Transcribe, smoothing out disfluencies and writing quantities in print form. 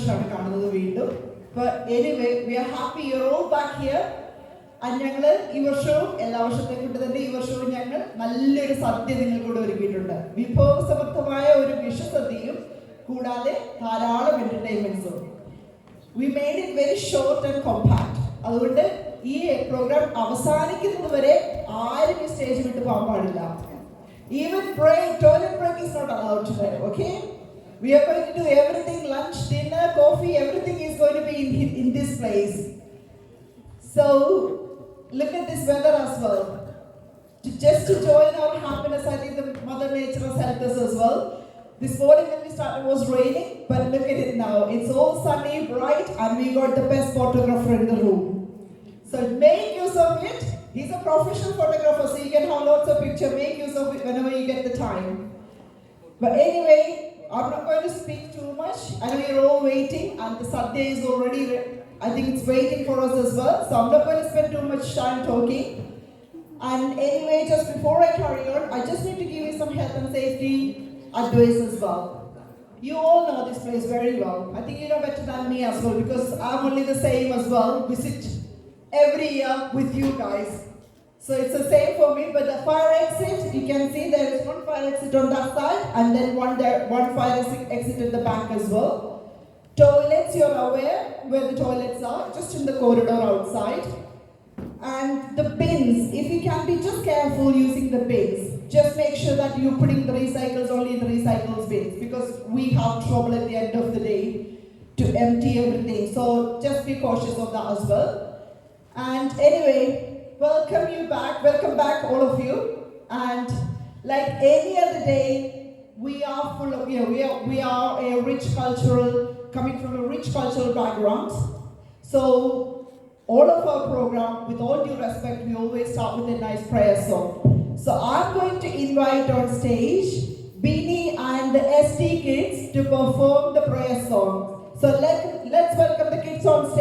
സന്തോഷമാണ് കാണുന്നത് വീണ്ടും. Anyway we are happy you are all back here. ഞങ്ങൾ ഈ വർഷവും എല്ലാ വർഷത്തെ കൊണ്ട് തന്നെ ഈ വർഷവും ഞങ്ങൾ നല്ലൊരു സദ്യ നിങ്ങൾക്കൂടെ ഒരുക്കിയിട്ടുണ്ട്. വിഭവസമൃദ്ധമായ ഒരു വിഷുസദ്യയും കൂടാതെ ധാരാളം എന്റർടൈൻമെന്റ്സും. We made it very short and compact. അതുകൊണ്ട് ഈ പ്രോഗ്രാം അവസാനിക്കുന്നത് വരെ ആരും ഈ സ്റ്റേജ് വിട്ട് പോകാൻ പാടില്ല. Even toilet break is not allowed today, okay? We are going to do everything, lunch, dinner, coffee, everything is going to be in this place. So, look at this weather as well. Just to join our happiness, I think the Mother Nature has helped us as well. This morning when we started it was raining, but look at it now. It's all sunny, bright, and we got the best photographer in the room. So make use of it. He's a professional photographer, so you can have lots of pictures. Make use of it whenever you get the time. But anyway, I'm not going to speak too much. I know you're all waiting, and the Sadhya is already, I think it's waiting for us as well. So I'm not going to spend too much time talking. And anyway, just before I carry on, I just need to give you some health and safety advice as well. You all know this place very well. I think you know better than me as well, because I'm only the same as well. Visit every year with you guys. So it's the same for me, but the fire exit, you can see there is one fire exit on that side and then one fire exit at the back as well. Toilets, you're aware where the toilets are, just in the corridor outside. And the bins, if you can be just careful using the bins. Just make sure that you're putting the recycles only in the recycles bins, because we have trouble at the end of the day to empty everything. So just be cautious of that as well. And anyway, welcome back all of you. And like any other day, we are full of, we are a rich cultural, coming from a rich cultural background. So all of our program, with all due respect, we always start with a nice prayer song. So I'm going to invite on stage Beanie and the ST kids to perform the prayer song. So let's welcome the kids on stage.